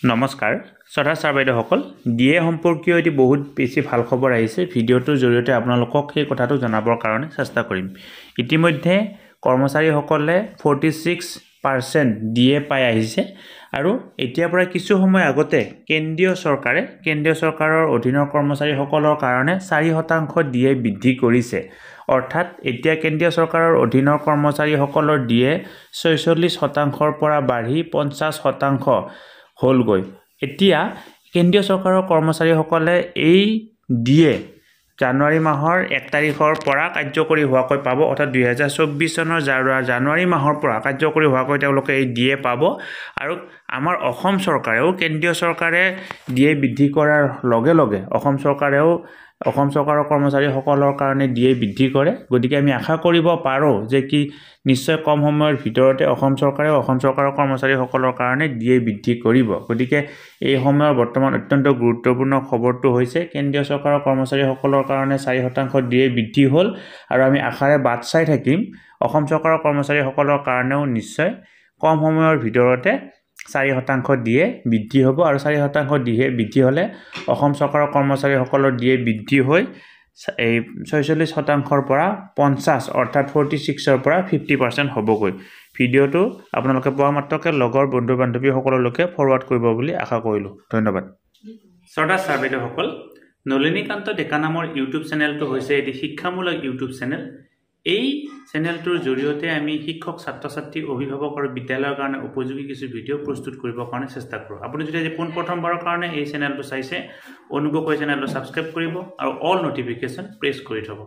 নমস্কাৰ শ্ৰদ্ধা ছাৰ বাইদেউসকল ডিএ সম্পৰ্কীয় এটি বহুত বেছি ভাল খবৰ আহিছে ভিডিঅ'টোৰ জৰিয়তে আপোনালোকক সেই কথাটো জনাবৰ কাৰণে চেষ্টা কৰিম ইতিমধ্যে কৰ্মচাৰীসকলে 46% ডিএ পাই আহিছে আৰু এতিয়াৰ পৰা কিছু সময় আগতে কেন্দ্ৰীয় চৰকাৰৰ অধীনৰ কৰ্মচাৰীসকলৰ কাৰণে 4% ডিএ বৃদ্ধি কৰিছে অৰ্থাৎ এতিয়া কেন্দ্ৰীয় চৰকাৰৰ অধীনৰ কৰ্মচাৰীসকলৰ ডিএ 46%ৰ পৰা বাঢ়ি 50% হলগৈ এতিয়া কেন্দ্ৰীয় চৰকাৰৰ কৰ্মচাৰীসকলে এই ডিএ জানুৱাৰী মাহৰ 1 তাৰিখৰ পৰা কাৰ্যকৰী হোৱাকৈ পাব অৰ্থাৎ 2024 চনৰ জানুৱাৰী মাহৰ পৰা কাৰ্যকৰী হোৱাকৈ তেওঁলোকে এই ডিএ পাব আৰু আমাৰ অসম চৰকাৰেও কেন্দ্ৰীয় চৰকাৰে ডিএ বৃদ্ধি কৰাৰ লগে লগে অসম চৰকাৰৰ কৰ্মচাৰীসকলৰ কাৰণে ডিএ বৃদ্ধি কৰে গতিকে আমি আশা কৰিব পাৰো যে কি নিশ্চয় কম সময়ৰ ভিতৰতে অসম চৰকাৰৰ কৰ্মচাৰীসকলৰ কাৰণে ডিএ বৃদ্ধি কৰিব গতিকে এই সময়ৰ বৰ্তমান অত্যন্ত গুৰুত্বপূৰ্ণ খবৰটো হৈছে কেন্দ্ৰীয় চৰকাৰৰ কৰ্মচাৰীসকলৰ কাৰণে 4% ডিএ বৃদ্ধি হ'ল আৰু আমি আশাৰে বাট চাই থাকিম অসম চৰকাৰৰ কৰ্মচাৰীসকলৰ কাৰণেও নিশ্চয় কম সময়ৰ ভিতৰতে 4% ডিএ বৃদ্ধি হ'ব আৰু 4% ডিএ বৃদ্ধি হ'লে অসম চৰকাৰৰ কৰ্মচাৰীসকলৰ ডিএ বৃদ্ধি হৈ এই 46%ৰ পৰা 50 অৰ্থাৎ 46ৰ পৰা 50% হ'বগৈ ভিডিঅ'টো আপোনালোকে পোৱা মাত্ৰকে লগৰ বন্ধু বান্ধৱীসকললৈকে ফৰৱাৰ্ড কৰিব বুলি আশা কৰিলো ধন্যবাদ শ্ৰদ্ধা ছাৰ বাইদেউসকল নলিনীকান্ত ডেকা নামৰ ইউটিউব চেনেলটো হৈছে এটি শিক্ষামূলক ইউটিউব চেনেল এই চেনেলটোৰ জৰিয়তে আমি শিক্ষক ছাত্ৰ-ছাত্ৰী অভিভাৱক আৰু বিদ্যালয়ৰ কাৰণে উপযোগী কিছু ভিডিঅ' প্ৰস্তুত কৰিবৰ কাৰণে চেষ্টা কৰোঁ আপুনি যদি আজি প্ৰথমবাৰৰ কাৰণে এই চেনেলটো চাইছে অনুগ্ৰহ কৰি চেনেলটো সাবস্ক্ৰাইব কৰিব আৰু অল নটিফিকেশন প্ৰেছ কৰি থব